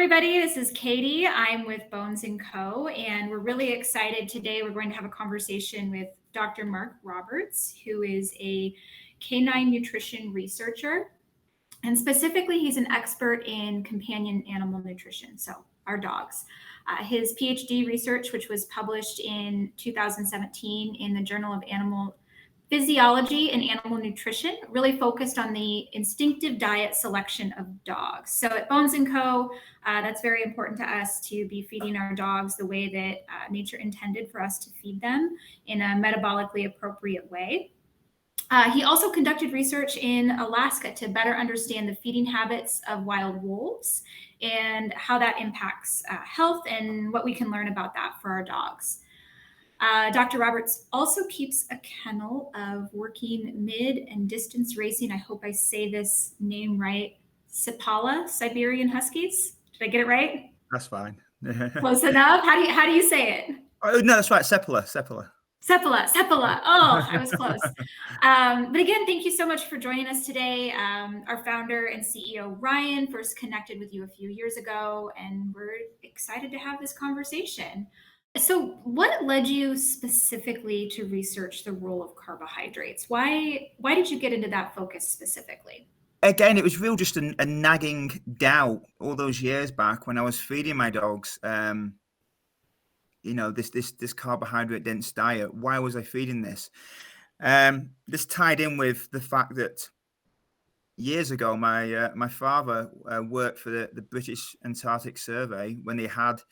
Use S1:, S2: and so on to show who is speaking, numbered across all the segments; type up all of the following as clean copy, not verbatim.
S1: everybody. This is Katie. I'm with Bones & Co. And we're really excited today. We're going to have a conversation with Dr. Mark Roberts, who is a canine nutrition researcher. And specifically, he's an expert in companion animal nutrition, so our dogs. His Ph.D. research, which was published in 2017 in the Journal of Animal Physiology and Animal Nutrition, really focused on the instinctive diet selection of dogs. So at Bones & Co., that's very important to us to be feeding our dogs the way that nature intended for us to feed them in a metabolically appropriate way. He also conducted research in Alaska to better understand the feeding habits of wild wolves and how that impacts health and what we can learn about that for our dogs. Dr. Roberts also keeps a kennel of working mid and distance racing. I hope I say this name right. Sepala Siberian Huskies. Did I get it right?
S2: That's fine.
S1: Close enough. How do you say it?
S2: Oh, no, that's right. Sepala.
S1: Oh, I was close. But again, thank you so much for joining us today. Our founder and CEO, Ryan, first connected with you a few years ago, and we're excited to have this conversation. So what led you specifically to research the role of carbohydrates? Why did you get into that focus specifically?
S2: Again, it was real just a nagging doubt all those years back when I was feeding my dogs, this carbohydrate dense diet. Why was I feeding this? This tied in with the fact that years ago, my father worked for the British Antarctic Survey when they had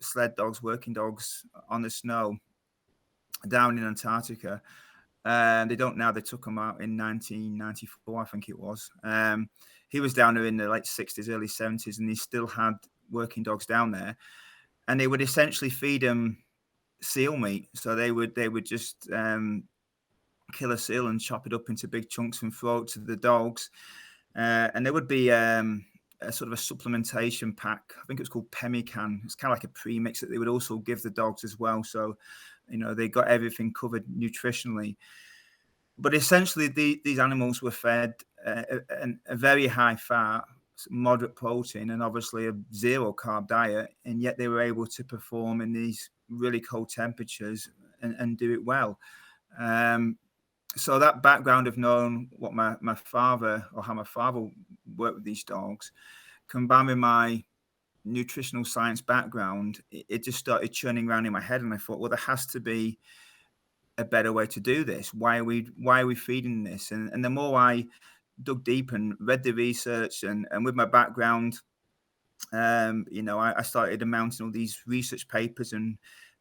S2: sled dogs, working dogs on the snow down in Antarctica. They don't now. They took them out in 1994, I think it was. He was down there in the late 60s, early 70s, and he still had working dogs down there. And they would essentially feed them seal meat. So they would just kill a seal and chop it up into big chunks and throw it to the dogs. And there would be a sort of a supplementation pack. I think it was called Pemmican. It's kind of like a premix that they would also give the dogs as well. So, they got everything covered nutritionally. But essentially, these animals were fed a very high fat, moderate protein, and obviously a zero carb diet. And yet they were able to perform in these really cold temperatures and do it well. So that background of knowing what my father, or how my father worked with these dogs, combined with my nutritional science background, it just started churning around in my head. And I thought, well, there has to be a better way to do this. Why are we feeding this? And the more I dug deep and read the research, and with my background, I started amounting all these research papers and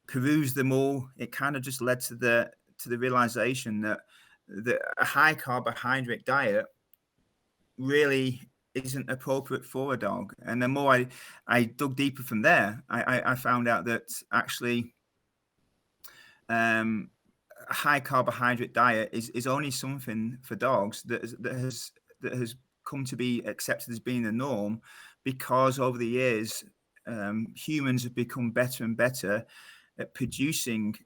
S2: perused them all. It kind of just led to the realization that a high carbohydrate diet really isn't appropriate for a dog. And the more I dug deeper from there, I found out that actually a high carbohydrate diet is only something for dogs that has come to be accepted as being the norm, because over the years humans have become better and better at producing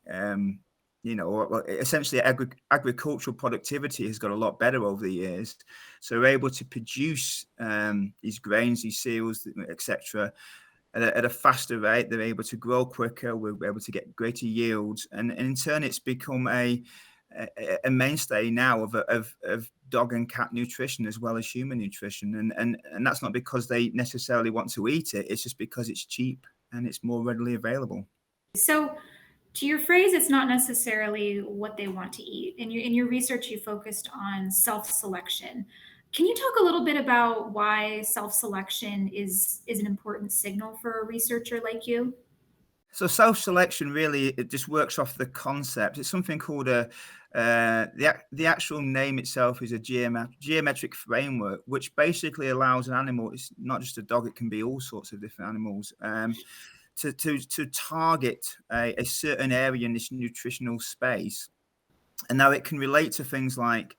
S2: essentially agricultural productivity has got a lot better over the years. So we're able to produce these grains, these cereals, etc. At a faster rate. They're able to grow quicker. We're able to get greater yields. And in turn, it's become a mainstay now of dog and cat nutrition as well as human nutrition. And that's not because they necessarily want to eat it. It's just because it's cheap and it's more readily available.
S1: So to your phrase, it's not necessarily what they want to eat. In your research, you focused on self-selection. Can you talk a little bit about why self-selection is an important signal for a researcher like you?
S2: So self-selection really, it just works off the concept. It's something called the actual name itself is a geometric framework, which basically allows an animal, it's not just a dog, it can be all sorts of different animals, to target a certain area in this nutritional space. And now it can relate to things like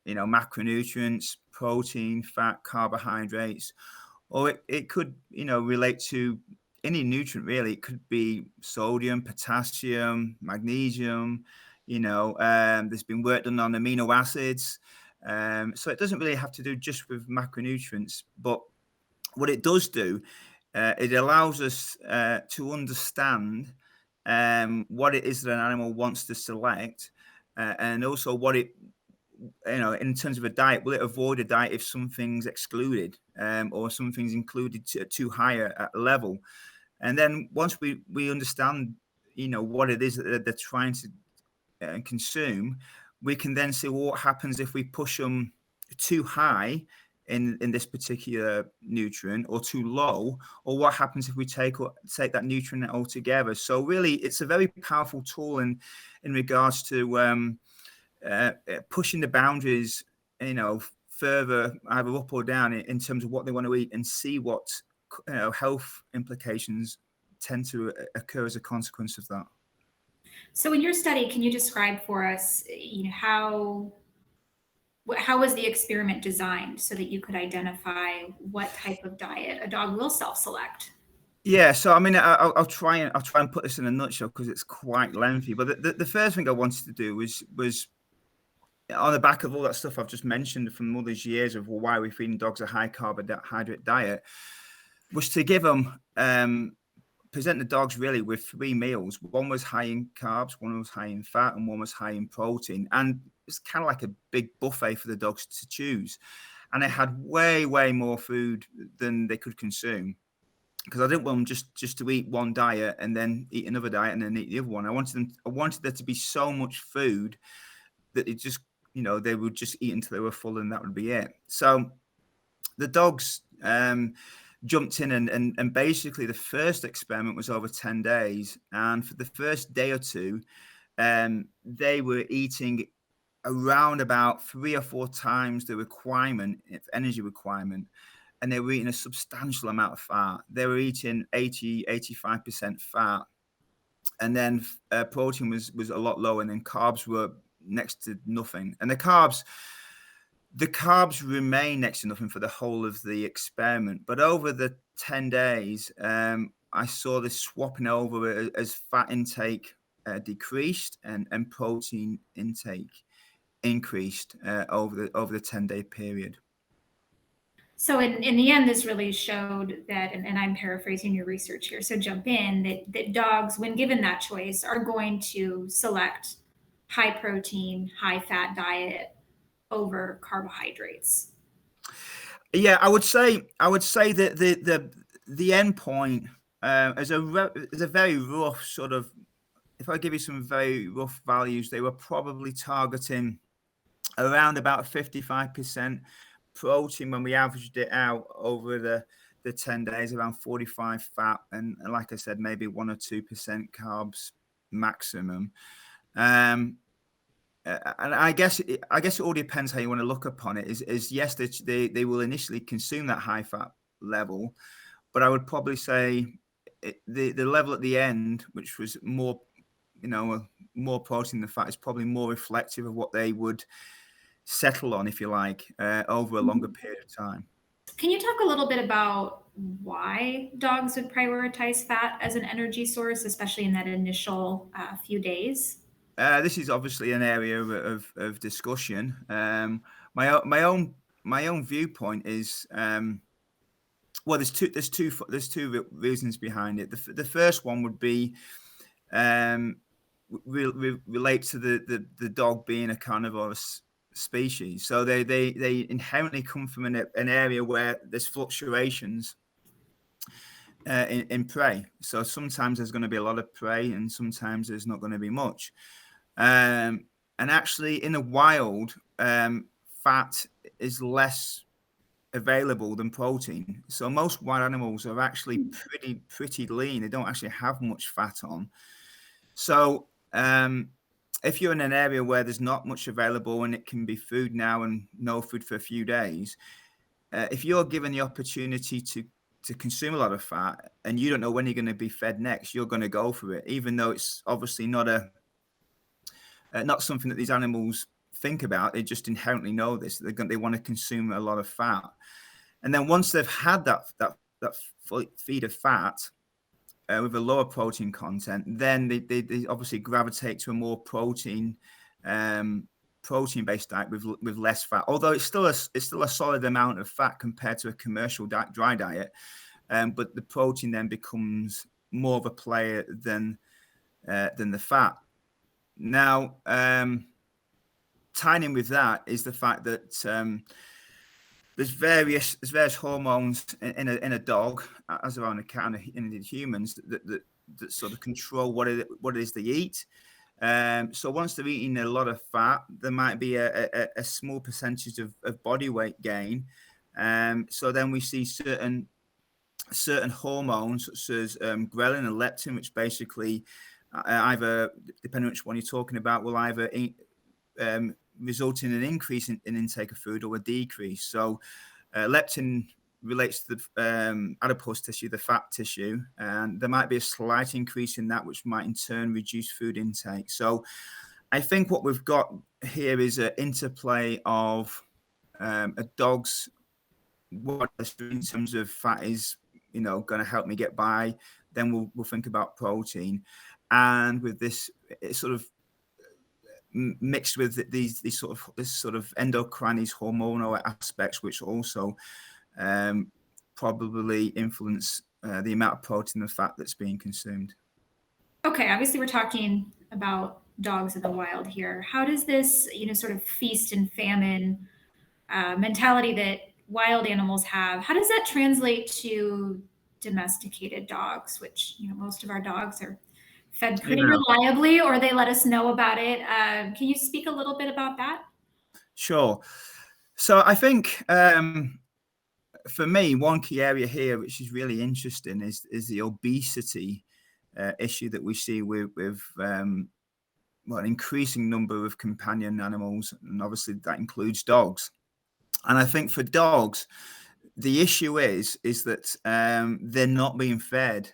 S2: macronutrients, protein, fat, carbohydrates, or it could relate to any nutrient really. It could be sodium, potassium, magnesium. There's been work done on amino acids, so it doesn't really have to do just with macronutrients. But what it does do, it allows us to understand what it is that an animal wants to select, and also what it, in terms of a diet, will it avoid a diet if something's excluded, or something's included too high at a level. And then once we understand, what it is that they're trying to consume, we can then see, well, what happens if we push them too high in this particular nutrient, or too low, or what happens if we take that nutrient altogether. So really, it's a very powerful tool in regards to pushing the boundaries, further, either up or down, in terms of what they want to eat, and see what health implications tend to occur as a consequence of that.
S1: So in your study, can you describe for us, how was the experiment designed so that you could identify what type of diet a dog will self-select?
S2: Yeah, so I mean, I'll try and put this in a nutshell because it's quite lengthy. But the first thing I wanted to do was on the back of all that stuff I've just mentioned from all these years of, well, why are we feeding dogs a high carbohydrate diet, was to give them present the dogs really with 3 meals. One was high in carbs, one was high in fat, and one was high in protein. And it's kind of like a big buffet for the dogs to choose. And they had way, way more food than they could consume, because I didn't want them just to eat one diet and then eat another diet and then eat the other one. I wanted there to be so much food that it just, they would just eat until they were full, and that would be it. So the dogs jumped in, and basically the first experiment was over 10 days. And for the first day or two, they were eating around about 3 or 4 times the energy requirement, and they were eating a substantial amount of fat. They were eating 85% fat, and then protein was a lot lower, and then carbs were next to nothing. And the carbs remain next to nothing for the whole of the experiment. But over the 10 days, I saw this swapping over as fat intake decreased and protein intake increased over the 10-day period.
S1: So in the end, this really showed that, and I'm paraphrasing your research here, so jump in, that dogs, when given that choice, are going to select high protein, high fat diet over carbohydrates.
S2: Yeah, I would say that the end point is a very rough sort of. If I give you some very rough values, they were probably targeting around about 55% protein when we averaged it out over the 10 days, around 45 fat, and like I said, maybe 1 or 2% carbs maximum. And I guess it all depends how you want to look upon it. Is yes, they will initially consume that high fat level, but I would probably say the level at the end, which was more, more protein than fat, is probably more reflective of what they would settle on, if you like, over a longer period of time.
S1: Can you talk a little bit about why dogs would prioritize fat as an energy source, especially in that initial few days?
S2: This is obviously an area of discussion. My own viewpoint is, well, there's two reasons behind it. The first one would be relate to the dog being a carnivorous species. So they inherently come from an area where there's fluctuations in prey. So sometimes there's going to be a lot of prey, and sometimes there's not going to be much. And actually, in the wild, fat is less available than protein. So most wild animals are actually pretty lean. They don't actually have much fat on. So if you're in an area where there's not much available, and it can be food now and no food for a few days, if you're given the opportunity to consume a lot of fat, and you don't know when you're going to be fed next, you're going to go for it, even though it's obviously not something that these animals think about. They just inherently know this. They want to consume a lot of fat, and then once they've had that feed of fat with a lower protein content, then they obviously gravitate to a more protein protein-based diet with less fat, although it's still a solid amount of fat compared to a commercial dry diet. But the protein then becomes more of a player than the fat. Now, tying in with that is the fact that there's various hormones in a dog, as there are in a cat and in humans, that sort of control what it is they eat. So once they're eating a lot of fat, there might be a small percentage of body weight gain. So then we see certain hormones such as ghrelin and leptin, which basically either, depending on which one you're talking about, will either result in an increase in intake of food or a decrease. So leptin relates to the adipose tissue, the fat tissue, and there might be a slight increase in that, which might in turn reduce food intake. So I think what we've got here is an interplay of a dog's what in terms of fat is going to help me get by. Then we'll think about protein, and with this it's sort of mixed with this sort of endocrine hormonal aspects, which also probably influence the amount of protein and fat that's being consumed.
S1: Okay, obviously we're talking about dogs in the wild here. How does this, sort of feast and famine mentality that wild animals have, how does that translate to domesticated dogs, which, most of our dogs are fed pretty reliably, or they let us know about it. Can you speak a little bit about that?
S2: Sure. So I think for me, one key area here, which is really interesting, is the obesity issue that we see with an increasing number of companion animals, and obviously that includes dogs. And I think for dogs, the issue is that they're not being fed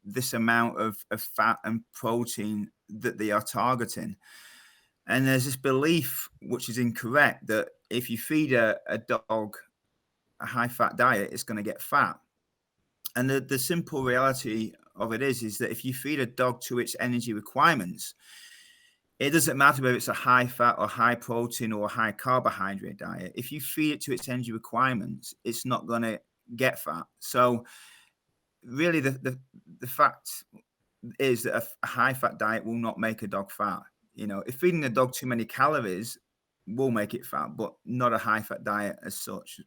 S2: this amount of fat and protein that they are targeting. And there's this belief, which is incorrect, that if you feed a dog a high-fat diet, it's going to get fat. And the simple reality of it is that if you feed a dog to its energy requirements, it doesn't matter whether it's a high-fat or high-protein or high-carbohydrate diet. If you feed it to its energy requirements, it's not going to get fat. So really the fact is that a high-fat diet will not make a dog fat. If feeding a dog too many calories will make it fat, but not a high-fat diet as such.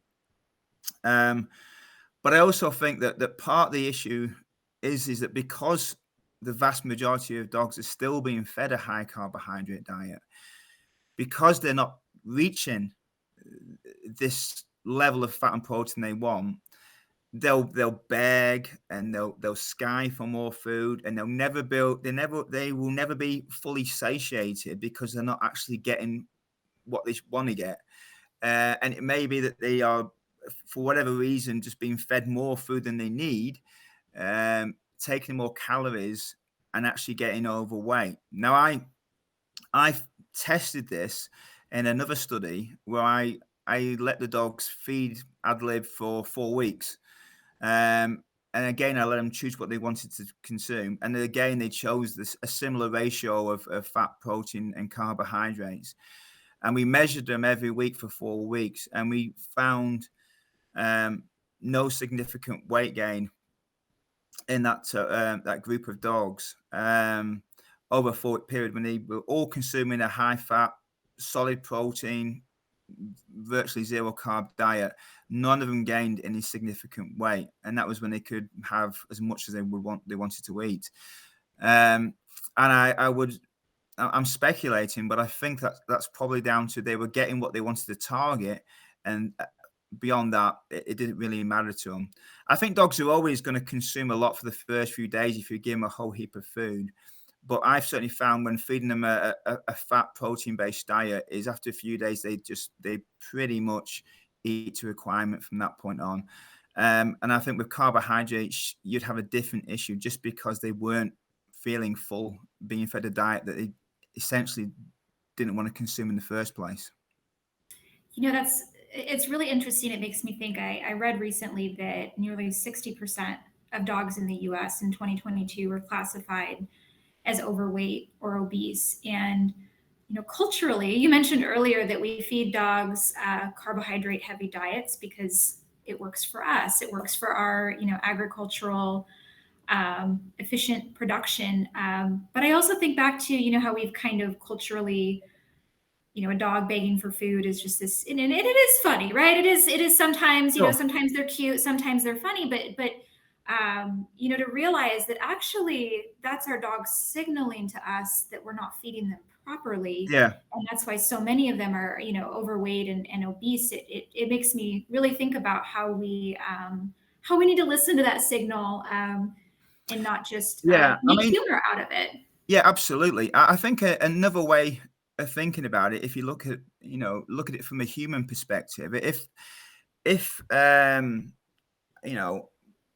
S2: But I also think that part of the issue is that because the vast majority of dogs are still being fed a high carbohydrate diet, because they're not reaching this level of fat and protein they want, they'll beg and they'll sky for more food, and they will never be fully satiated because they're not actually getting what they want to get. And it may be that they are, for whatever reason, just being fed more food than they need, taking more calories and actually getting overweight. Now, I tested this in another study where I let the dogs feed ad lib for 4 weeks. And again, I let them choose what they wanted to consume. And then again, they chose a similar ratio of fat, protein, and carbohydrates. And we measured them every week for 4 weeks, and we found no significant weight gain in that group of dogs over a 4-week period when they were all consuming a high-fat, solid protein, virtually zero carb diet. None of them gained any significant weight, and that was when they could have as much as they wanted to eat. And I'm speculating, but I think that's probably down to they were getting what they wanted to target, and beyond that, it didn't really matter to them. I think dogs are always going to consume a lot for the first few days if you give them a whole heap of food. But I've certainly found when feeding them a fat protein-based diet is after a few days, they pretty much eat to requirement from that point on. And I think with carbohydrates, you'd have a different issue just because they weren't feeling full being fed a diet that they essentially didn't want to consume in the first place.
S1: It's really interesting. It makes me think. I read recently that nearly 60% of dogs in the US in 2022 were classified as overweight or obese. And, culturally, you mentioned earlier that we feed dogs carbohydrate heavy diets because it works for us. It works for our, agricultural efficient production. But I also think back to, how we've kind of culturally, a dog begging for food is just this, and it is funny, right? It is sometimes,
S2: Sure.
S1: sometimes they're cute, sometimes they're funny, but to realize that actually that's our dogs signaling to us that we're not feeding them properly.
S2: Yeah.
S1: And that's why so many of them are, overweight and obese. It makes me really think about how we need to listen to that signal, and not just
S2: Yeah. I
S1: make
S2: mean,
S1: humor out of it.
S2: yeah, absolutely. I think another way of thinking about it, if you look at it from a human perspective, if you know,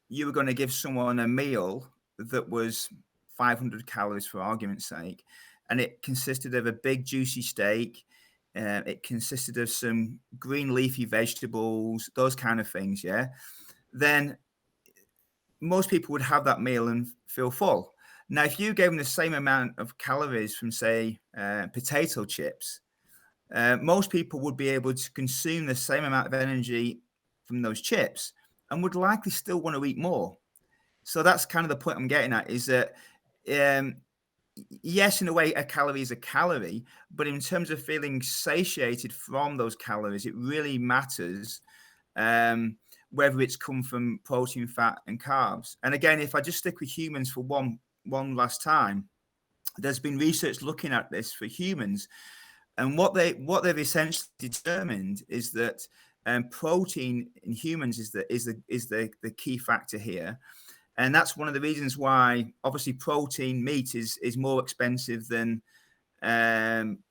S2: you were going to give someone a meal that was 500 calories for argument's sake, and it consisted of a big juicy steak, it consisted of some green leafy vegetables, those kind of things, yeah, then most people would have that meal and feel full. Now, if you gave them the same amount of calories from, say, potato chips, most people would be able to consume the same amount of energy from those chips and would likely still want to eat more. So that's kind of the point I'm getting at, is that um, yes, in a way, a calorie is a calorie, but in terms of feeling satiated from those calories, it really matters, um, whether it's come from protein, fat, and carbs. And again, if I just stick with humans for one last time, there's been research looking at this for humans, and what they've essentially determined is that protein in humans is the key factor here, and that's one of the reasons why obviously protein meat is more expensive than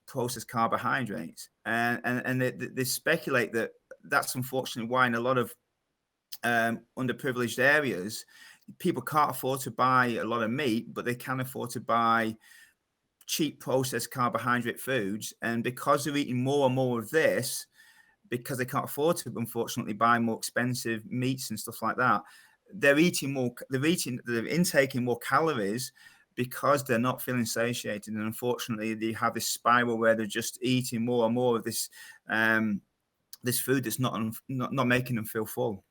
S2: processed carbohydrates, and they speculate that that's unfortunately why in a lot of underprivileged areas people can't afford to buy a lot of meat, but they can afford to buy cheap processed carbohydrate foods, and because they're eating more and more of this, because they can't afford to unfortunately buy more expensive meats and stuff like that, they're intaking more calories because they're not feeling satiated, and unfortunately they have this spiral where they're just eating more and more of this food that's not making them feel full.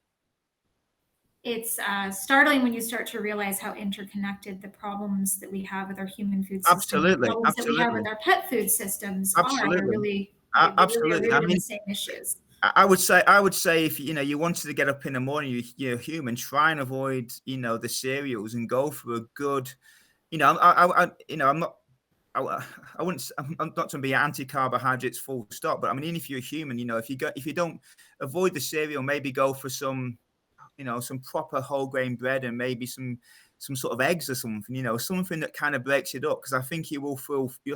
S1: It's startling when you start to realize how interconnected the problems that we have with our human food system, the
S2: Absolutely,
S1: problems that we have with
S2: absolutely,
S1: our pet food systems are. They're
S2: absolutely,
S1: really, they really are
S2: absolutely. I
S1: rooted in the
S2: mean,
S1: same issues.
S2: I would say if you wanted to get up in the morning, you're human, try and avoid the cereals and go for a good. I'm not. I wouldn't. I'm not to be anti-carbohydrates full stop, but I mean, even if you're a human, if you don't avoid the cereal, maybe go for some proper whole grain bread and maybe some sort of eggs or something, something that kind of breaks it up. Because I think you'll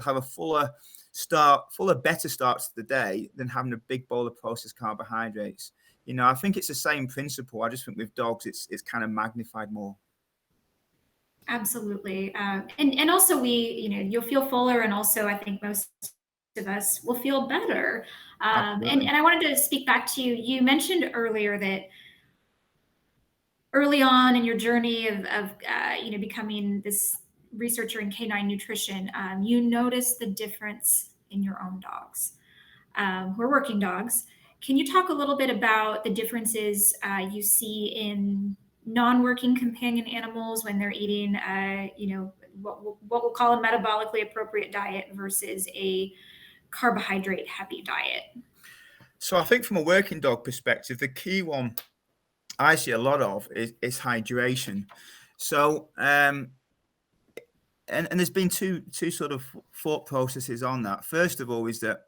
S2: have a better start to the day than having a big bowl of processed carbohydrates. I think it's the same principle. I just think with dogs, it's kind of magnified more.
S1: Absolutely. And also you'll feel fuller, and also I think most of us will feel better. And
S2: Absolutely.
S1: I wanted to speak back to you. You mentioned earlier that early on in your journey of becoming this researcher in canine nutrition, you noticed the difference in your own dogs, who are working dogs. Can you talk a little bit about the differences you see in non-working companion animals when they're eating, what we'll call a metabolically appropriate diet versus a carbohydrate heavy diet?
S2: So I think from a working dog perspective, the key one I see a lot of is hydration. So and there's been two sort of thought processes on that. First of all, is that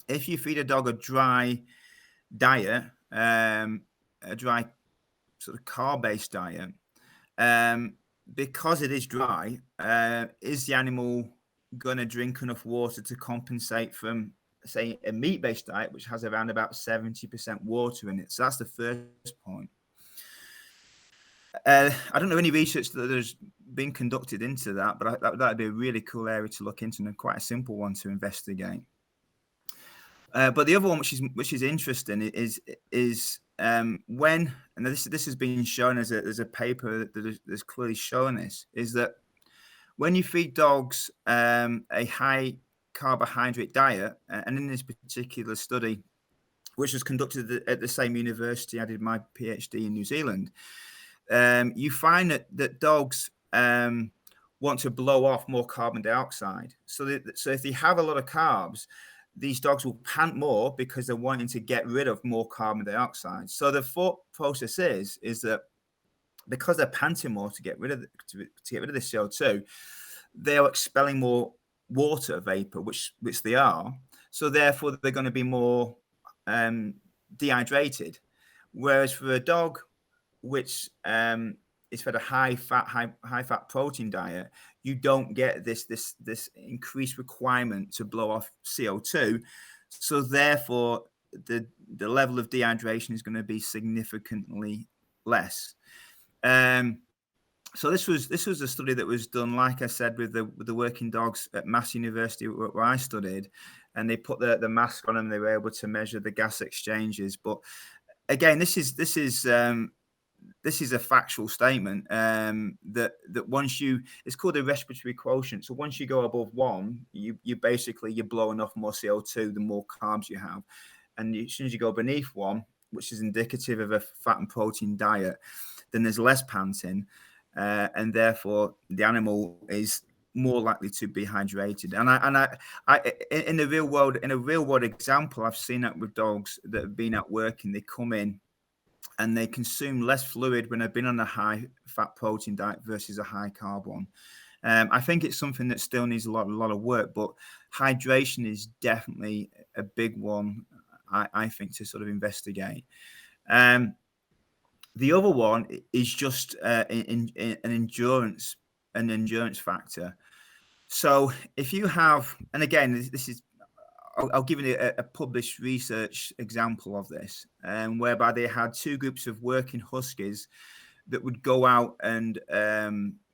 S2: if you feed a dog a dry diet, a dry sort of carb-based diet, um, because it is dry, is the animal going to drink enough water to compensate from, say, a meat-based diet, which has around about 70% water in it? So that's the first point. I don't know any research that has been conducted into that, but that'd be a really cool area to look into and quite a simple one to investigate. But the other one, which is interesting, is when, and this has been shown as a paper that is clearly showing this, is that when you feed dogs a high carbohydrate diet, and in this particular study, which was conducted at the same university I did my Ph.D. in New Zealand, you find that dogs want to blow off more carbon dioxide. So if they have a lot of carbs, these dogs will pant more because they're wanting to get rid of more carbon dioxide. So the thought process is that because they're panting more to get rid of the CO2, they are expelling more water vapor, which they are. So therefore, they're going to be more dehydrated. Whereas for a dog which is fed a high fat protein diet, you don't get this increased requirement to blow off CO2. So therefore, the level of dehydration is going to be significantly less. So this was a study that was done, like I said, with the working dogs at Mass University where I studied, and they put the mask on and they were able to measure the gas exchanges. But again, this is a factual statement, that once it's called a respiratory quotient. So once you go above 1, you're blowing off more CO2 the more carbs you have, and as soon as you go beneath 1, which is indicative of a fat and protein diet, then there's less panting, and therefore the animal is more likely to be hydrated. And I in a real world example, I've seen that with dogs that have been at work and they come in and they consume less fluid when they've been on a high fat protein diet versus a high carb one. I think it's something that still needs a lot of work, but hydration is definitely a big one, I think, to sort of investigate. The other one is just an endurance factor. So if you have, and again, this is, I'll give you a published research example of this, whereby they had 2 groups of working huskies that would go out and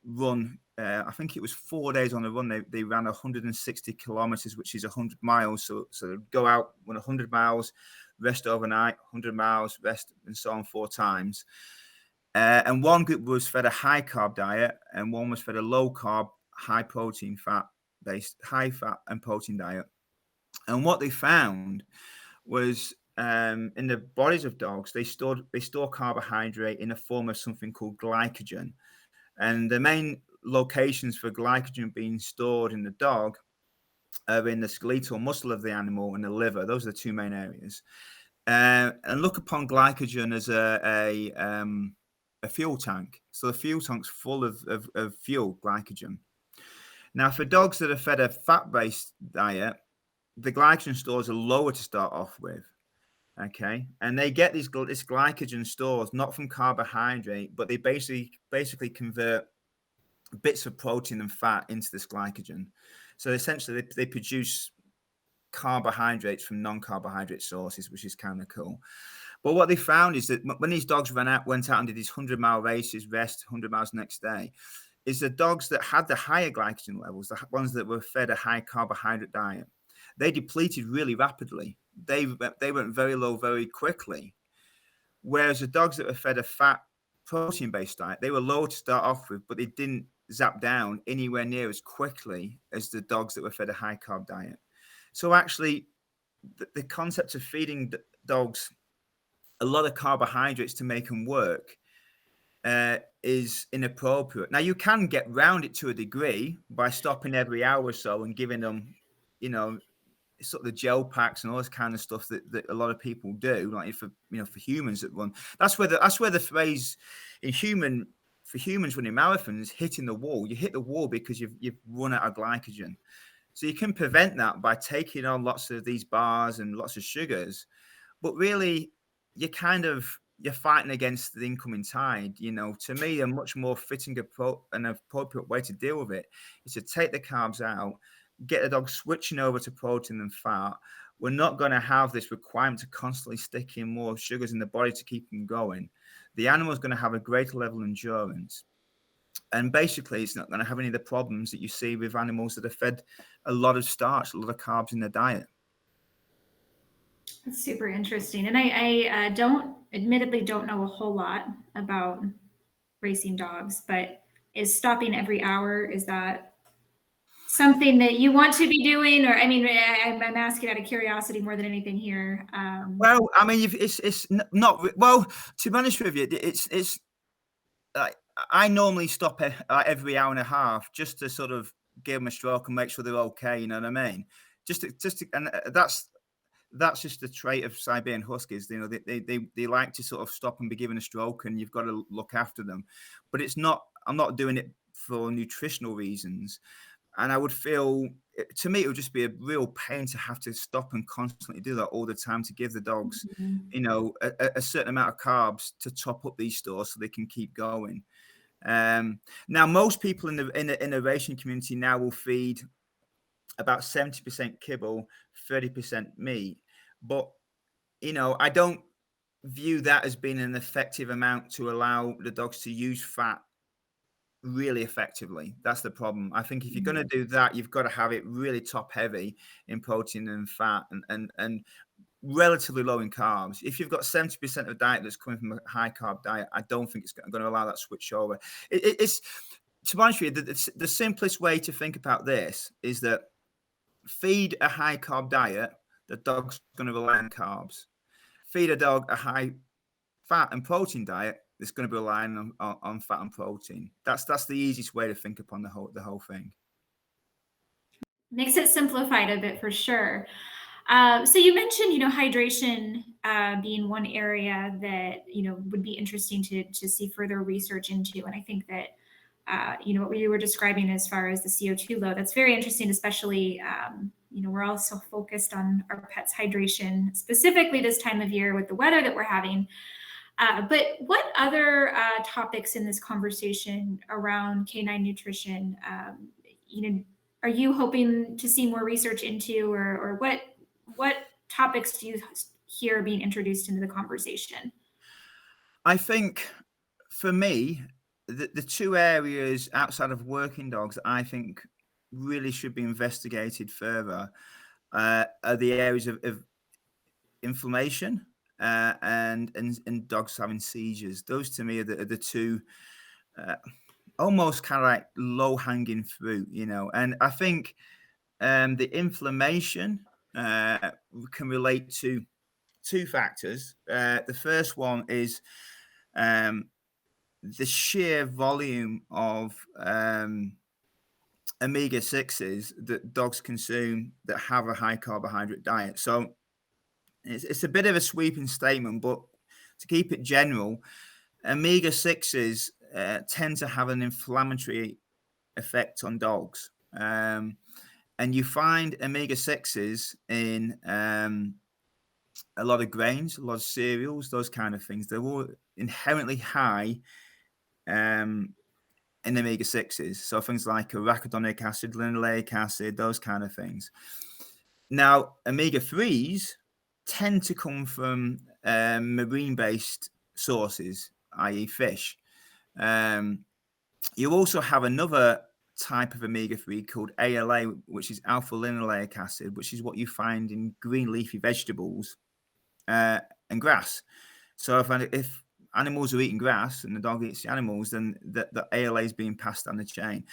S2: run. I think it was 4 days on a run. They ran 160 kilometers, which is 100 miles. So they'd go out, run 100 miles, rest overnight, 100 miles, rest, and so on 4 times. And one group was fed a high carb diet, and one was fed a low carb, high protein, high fat and protein diet. And what they found was, in the bodies of dogs, they store carbohydrate in a form of something called glycogen. And the main locations for glycogen being stored in the dog are in the skeletal muscle of the animal and the liver. Those are the 2 main areas. And look upon glycogen as a fuel tank. So the fuel tank's full of fuel, glycogen. Now, for dogs that are fed a fat-based diet, the glycogen stores are lower to start off with. Okay, and they get this glycogen stores not from carbohydrate, but they basically convert bits of protein and fat into this glycogen. So essentially, they produce carbohydrates from non-carbohydrate sources, which is kind of cool. But what they found is that when these dogs went out and did these 100-mile races, rest 100 miles the next day, is the dogs that had the higher glycogen levels, the ones that were fed a high carbohydrate diet, they depleted really rapidly. They went very low very quickly. Whereas the dogs that were fed a fat protein-based diet, they were low to start off with, but they didn't zap down anywhere near as quickly as the dogs that were fed a high carb diet. So actually, the concept of feeding dogs a lot of carbohydrates to make them work is inappropriate. Now, you can get round it to a degree by stopping every hour or so and giving them, sort of the gel packs and all this kind of stuff that a lot of people do, like for humans that run. That's where the phrase for humans running marathons, hitting the wall. You hit the wall because you've run out of glycogen. So you can prevent that by taking on lots of these bars and lots of sugars, but really you're fighting against the incoming tide. To me, a much more fitting and appropriate way to deal with it is to take the carbs out, get the dog switching over to protein and fat. We're not going to have this requirement to constantly stick in more sugars in the body to keep them going. The animal is going to have a greater level of endurance. And basically, it's not going to have any of the problems that you see with animals that are fed a lot of starch, a lot of carbs in their diet.
S1: That's super interesting. And I admittedly don't know a whole lot about racing dogs, but is stopping every hour, is that something that you want to be doing? Or, I mean, I'm asking out of curiosity more than anything here.
S2: Well, I mean, it's not well. To be honest with you, it's like I normally stop every hour and a half just to sort of give them a stroke and make sure they're okay. You know what I mean? And that's just a trait of Siberian Huskies. You know, they like to sort of stop and be given a stroke, and you've got to look after them. But it's not. I'm not doing it for nutritional reasons. And I would feel, to me, it would just be a real pain to have to stop and constantly do that all the time to give the dogs, you know, a certain amount of carbs to top up these stores so they can keep going. Now, most people in the racing community now will feed about 70% kibble, 30% meat. But, you know, I don't view that as being an effective amount to allow the dogs to use fat really effectively. That's the problem. I think if you're going to do that, you've got to have it really top heavy in protein and fat and relatively low in carbs. If you've got 70% of diet that's coming from a high carb diet, I don't think it's going to allow that switch over. It's, to be honest with you, the simplest way to think about this is that feed a high carb diet, the dog's going to rely on carbs. Feed a dog a high fat and protein diet, it's going to be relying on fat and protein. That's the easiest way to think upon the whole thing.
S1: Makes it simplified a bit for sure. So you mentioned, you know, hydration being one area that, you know, would be interesting to see further research into. And I think that, you know, what you were describing as far as the CO2 load, that's very interesting, especially, you know, we're also focused on our pets' hydration, specifically this time of year with the weather that we're having. But what other topics in this conversation around canine nutrition, you know, are you hoping to see more research into, or what topics do you hear being introduced into the conversation?
S2: I think for me, the two areas outside of working dogs that I think really should be investigated further are the areas of inflammation and dogs having seizures. Those to me are the two almost kind of like low hanging fruit, you know. And I think the inflammation can relate to two factors. The first one is the sheer volume of omega-6s that dogs consume that have a high carbohydrate diet. So it's a bit of a sweeping statement, but to keep it general, omega-6s tend to have an inflammatory effect on dogs. And you find omega-6s in a lot of grains, a lot of cereals, those kind of things. They're all inherently high in omega-6s. So things like arachidonic acid, linoleic acid, those kind of things. Now, omega-3s tend to come from marine-based sources, i.e. fish. You also have another type of omega-3 called ALA, which is alpha linoleic acid, which is what you find in green leafy vegetables and grass. So if animals are eating grass and the dog eats the animals, then the ALA is being passed down the chain.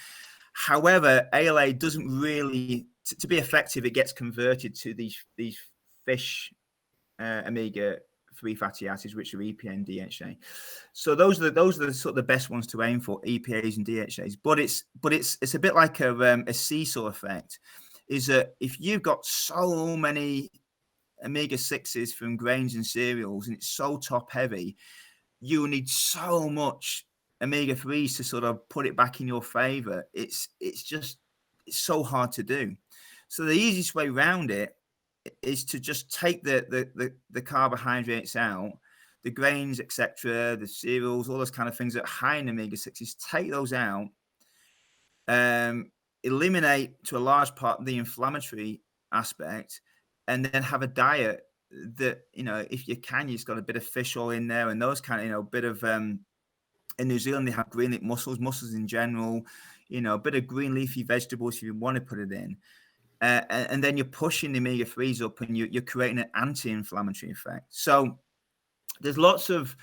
S2: However, ALA doesn't really, to be effective, it gets converted to these fish omega-3 fatty acids, which are EPA and DHA. So those are the sort of the best ones to aim for, EPAs and DHAs. But it's a bit like a seesaw effect. Is that if you've got so many omega-6s from grains and cereals and it's so top heavy, you need so much omega-3s to sort of put it back in your favor. It's so hard to do. So the easiest way around it is to just take the carbohydrates out, the grains, etc., the cereals, all those kind of things that are high in omega-6s, take those out, eliminate to a large part the inflammatory aspect, and then have a diet that, you know, if you can, you've got a bit of fish oil in there and those kind of, you know, bit of in New Zealand they have green leaf mussels in general, you know, a bit of green leafy vegetables if you want to put it in. And then you're pushing the omega-3s up and you're creating an anti-inflammatory effect. So there's lots of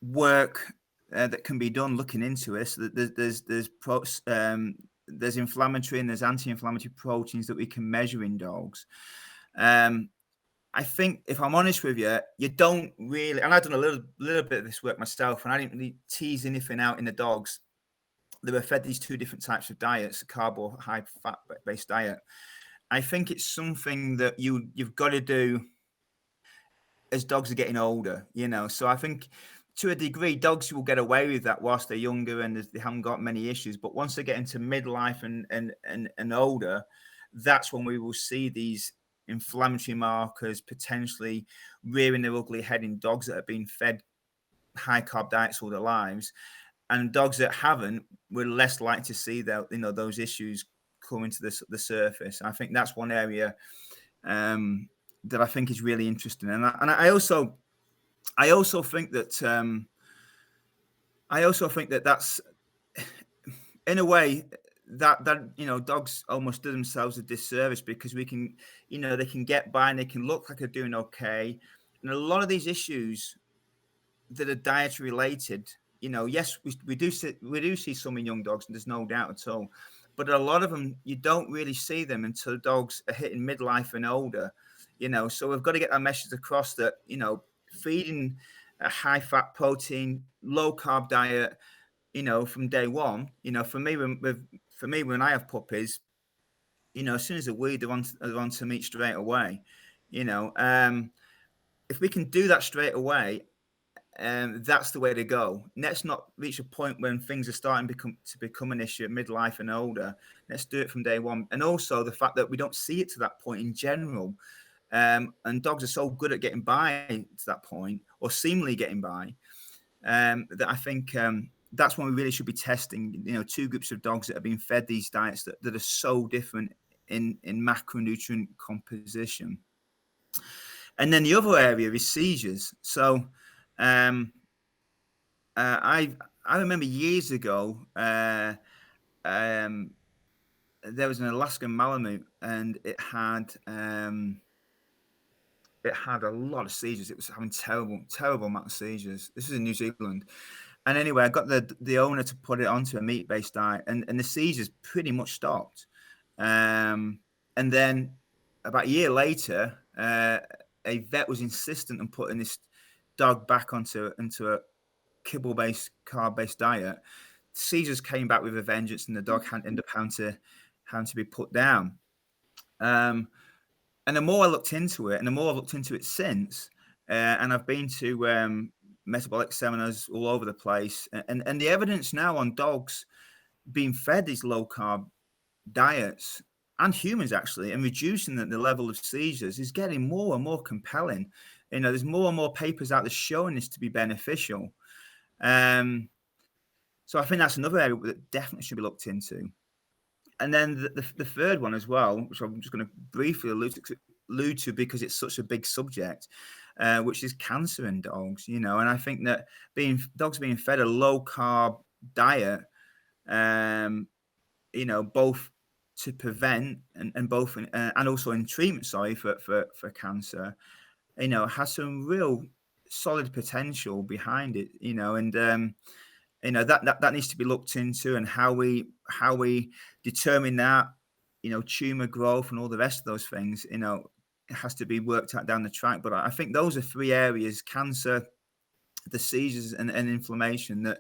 S2: work that can be done looking into this. There's there's inflammatory and there's anti-inflammatory proteins that we can measure in dogs. I think, if I'm honest with you, you don't really, and I've done a little bit of this work myself, and I didn't really tease anything out in the dogs. They were fed these two different types of diets, carb or high fat based diet. I think it's something that you've got to do as dogs are getting older, So I think, to a degree, dogs will get away with that whilst they're younger and they haven't got many issues. But once they get into midlife and older, that's when we will see these inflammatory markers potentially rearing their ugly head in dogs that have been fed high carb diets all their lives, and dogs that haven't, we're less likely to see that, those issues coming to the surface. I think that's one area that I think is really interesting, and I also think that that's, in a way, that dogs almost do themselves a disservice, because we can, they can get by and they can look like they're doing okay, and a lot of these issues that are dietary related, yes, we do see some in young dogs, and there's no doubt at all, but a lot of them, you don't really see them until dogs are hitting midlife and older, so we've got to get our message across that, feeding a high fat, protein, low carb diet, from day one, for me, when I have puppies, as soon as they're weaned, they're on to meat straight away, if we can do that straight away, that's the way to go. Let's not reach a point when things are starting to become an issue at midlife and older. Let's do it from day one. And also the fact that we don't see it to that point in general. And dogs are so good at getting by to that point, or seemingly getting by, that I think that's when we really should be testing, two groups of dogs that have been fed these diets that are so different in macronutrient composition. And then the other area is seizures. So I remember years ago, there was an Alaskan Malamute, and it had a lot of seizures. It was having terrible amount of seizures. This was in New Zealand. And anyway, I got the owner to put it onto a meat-based diet, and the seizures pretty much stopped. And then about a year later, a vet was insistent on putting this dog back into a kibble-based, carb-based diet. Seizures came back with a vengeance, and the dog ended up having to be put down. And the more I looked into it, and the more I've looked into it since, and I've been to metabolic seminars all over the place, and the evidence now on dogs being fed these low-carb diets, and humans actually, and reducing the level of seizures, is getting more and more compelling. There's more and more papers out there showing this to be beneficial. So I think that's another area that definitely should be looked into. And then the third one as well, which I'm just going to briefly allude to because it's such a big subject, which is cancer in dogs. And I think that dogs being fed a low carb diet, both to prevent and both and also in treatment, for cancer, has some real solid potential behind it. That needs to be looked into, and how we determine that, tumor growth and all the rest of those things, it has to be worked out down the track. But I think those are three areas: cancer, the seizures, and inflammation that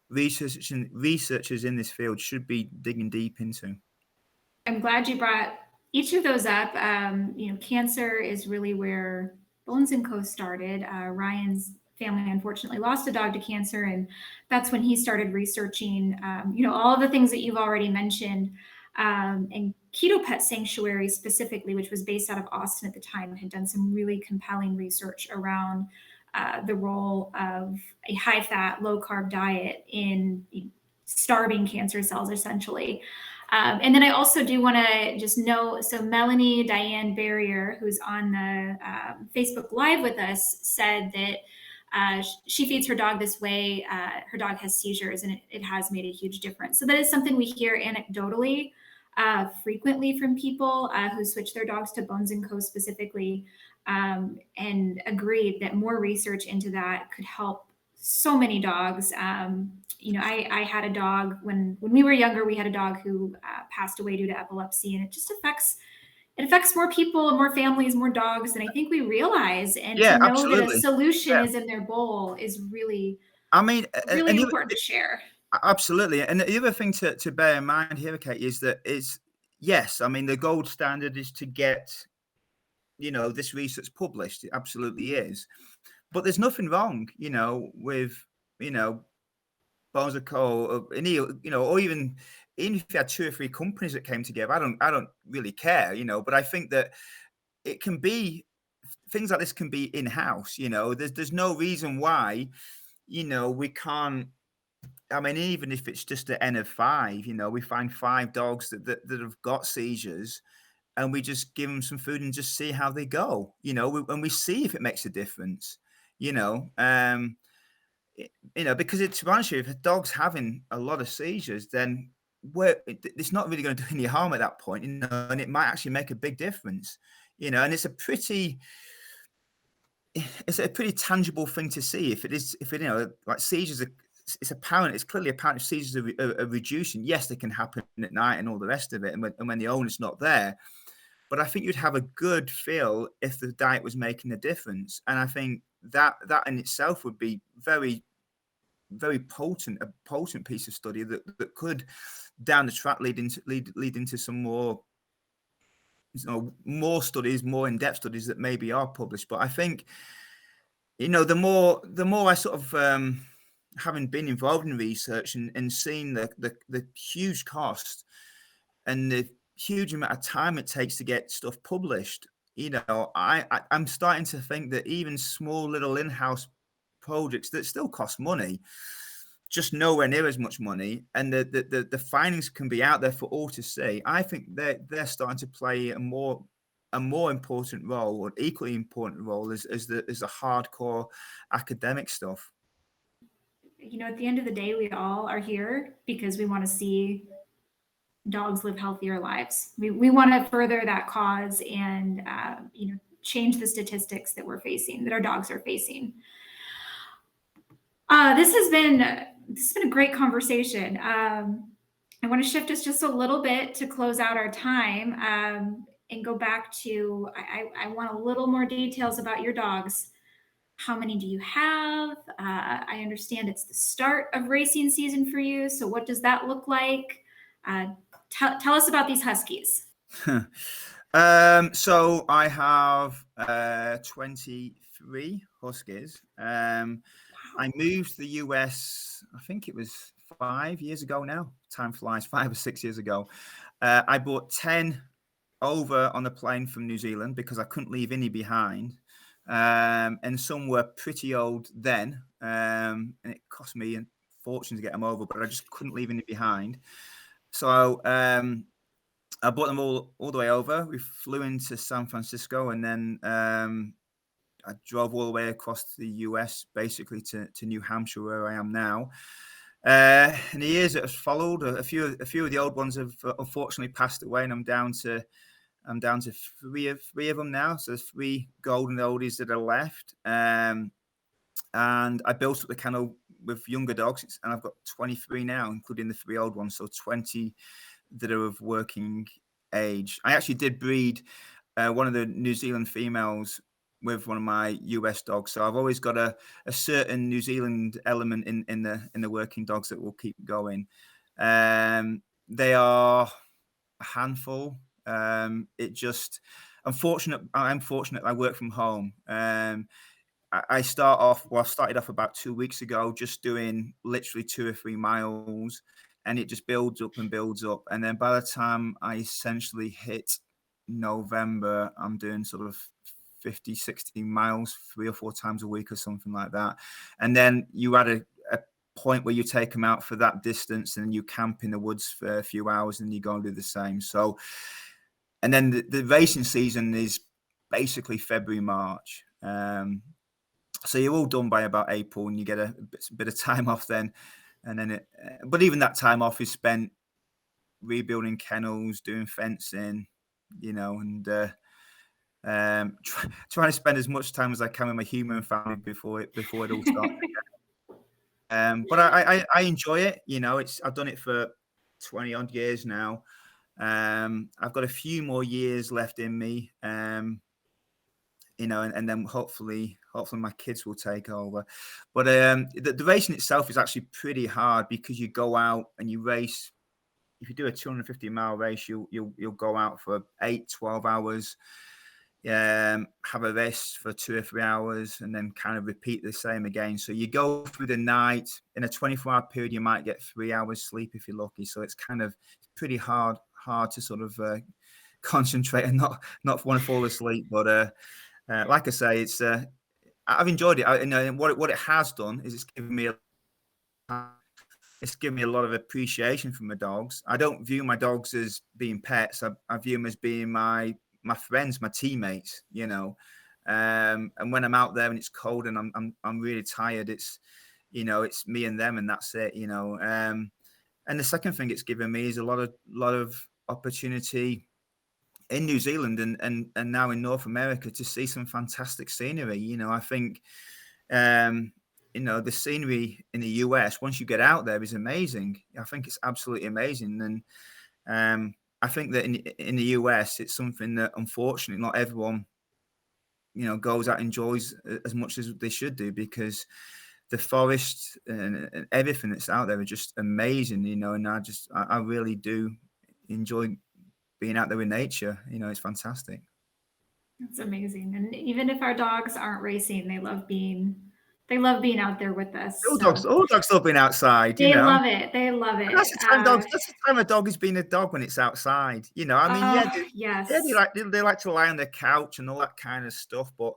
S2: researchers in this field should be digging deep into.
S1: I'm glad you brought each of those up. Cancer is really where Bones & Co. started. Ryan's family unfortunately lost a dog to cancer, and that's when he started researching, all of the things that you've already mentioned. And Keto Pet Sanctuary specifically, which was based out of Austin at the time, had done some really compelling research around the role of a high-fat, low-carb diet in starving cancer cells, essentially. And then I also do want to just know, so Melanie Diane Barrier, who's on the Facebook Live with us, said that she feeds her dog this way. Her dog has seizures, and it has made a huge difference. So that is something we hear anecdotally frequently from people who switch their dogs to Bones & Co. specifically, and agreed that more research into that could help so many dogs. I had a dog when we were younger. We had a dog who passed away due to epilepsy, and it just affects more people and more families, more dogs than I think we realize. And to
S2: Yeah,
S1: know that a
S2: absolutely.
S1: solution
S2: Yeah.
S1: is in their bowl is really,
S2: I mean,
S1: really important to share.
S2: absolutely. And the other thing to bear in mind here, Kate, is that yes, I mean, the gold standard is to get, this research published. It absolutely is. But there's nothing wrong, with, you know, Bones of Coal, or even if you had 2 or 3 companies that came together, I don't really care, but I think that it can be things like this can be in-house, there's no reason why, we can't. I mean, even if it's just an N of 5, we find 5 dogs that have got seizures, and we just give them some food and just see how they go, and we see if it makes a difference, you know. Because to be honest with you, if a dog's having a lot of seizures, then it's not really going to do any harm at that point, and it might actually make a big difference, and it's a pretty tangible thing to see. If like seizures are, it's clearly apparent if seizures are reducing. Yes, they can happen at night and all the rest of it, and when the owner's not there. But I think you'd have a good feel if the diet was making a difference, and I think that in itself would be very, very a potent piece of study that could down the track lead into some more studies, more in-depth studies that maybe are published. But I think, the more I sort of, having been involved in research and seeing the huge cost and the huge amount of time it takes to get stuff published, I'm starting to think that even small little in-house projects that still cost money, just nowhere near as much money, and the findings can be out there for all to see. I think they're starting to play a more important role, or equally important role, as the hardcore academic stuff.
S1: At the end of the day, we all are here because we want to see dogs live healthier lives. We want to further that cause and change the statistics that our dogs are facing. This has been a great conversation. I want to shift us just a little bit to close out our time, and go back to I want a little more details about your dogs. How many do you have? I understand it's the start of racing season for you. So what does that look like? Tell us about these Huskies.
S2: So I have 23 Huskies. I moved to the US, I think it was 5 years ago now. Time flies, 5 or 6 years ago. I brought 10 over on a plane from New Zealand because I couldn't leave any behind. And some were pretty old then, and it cost me a fortune to get them over, but I just couldn't leave any behind. So I brought them all the way over. We flew into San Francisco, and then I drove all the way across the US, basically to New Hampshire, where I am now. In the years that have followed, a few of the old ones have unfortunately passed away, and I'm down to three of them now. So there's 3 golden oldies that are left. And I built up the kennel with younger dogs, and I've got 23 now, including the 3 old ones. So 20 that are of working age. I actually did breed one of the New Zealand females with one of my US dogs. So I've always got a certain New Zealand element in the working dogs that will keep going. They are a handful. I'm fortunate I work from home. I started off about 2 weeks ago, just doing literally 2 or 3 miles, and it just builds up and builds up. And then by the time I essentially hit November, I'm doing sort of 50, 60 miles 3 or 4 times a week or something like that. And then you add a point where you take them out for that distance, and you camp in the woods for a few hours, and you go and do the same. So, and then the racing season is basically February, March. So you're all done by about April, and you get a bit of time off then. And then but even that time off is spent rebuilding kennels, doing fencing, and trying to spend as much time as I can with my human family before it all starts. But I enjoy it. I've done it for 20 odd years now. I've got a few more years left in me. And then hopefully my kids will take over. But the racing itself is actually pretty hard because you go out and you race. If you do a 250-mile race, you'll go out for 8-12 hours, have a rest for 2 or 3 hours, and then kind of repeat the same again. So you go through the night. In a 24-hour period, you might get 3 hours sleep if you're lucky. So it's pretty hard to sort of concentrate and not want to fall asleep. But like I say, I've enjoyed it. What it has done is it's given me a lot of appreciation for my dogs. I don't view my dogs as being pets. I view them as being my friends, my teammates. And when I'm out there and it's cold and I'm really tired, it's me and them, and that's it. And the second thing it's given me is a lot of opportunity in New Zealand and now in North America to see some fantastic scenery. I think the scenery in the US, once you get out there, is amazing. I think it's absolutely amazing. And I think that in the US, it's something that unfortunately not everyone, goes out and enjoys as much as they should do, because the forest and everything that's out there are just amazing, and I really do enjoy being out there in nature. It's fantastic.
S1: That's amazing. And even if our dogs aren't racing, they love being out there with us.
S2: All dogs love being outside,
S1: They love it. They love it.
S2: That's the time a dog is being a dog, when it's outside. I mean,
S1: yes.
S2: they like to lie on the couch and all that kind of stuff, but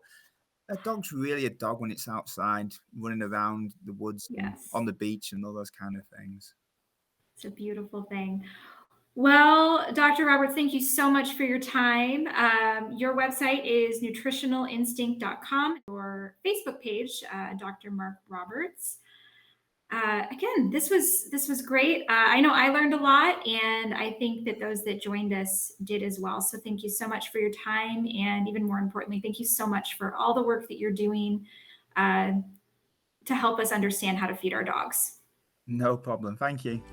S2: a dog's really a dog when it's outside, running around the woods, and on the beach, and all those kind of things.
S1: It's a beautiful thing. Well, Dr. Roberts, thank you so much for your time. Your website is nutritionalinstinct.com, or Facebook page, Dr. Mark Roberts. Again, this was great. I know I learned a lot, and I think that those that joined us did as well. So thank you so much for your time, and even more importantly, thank you so much for all the work that you're doing to help us understand how to feed our dogs.
S2: No problem. Thank you.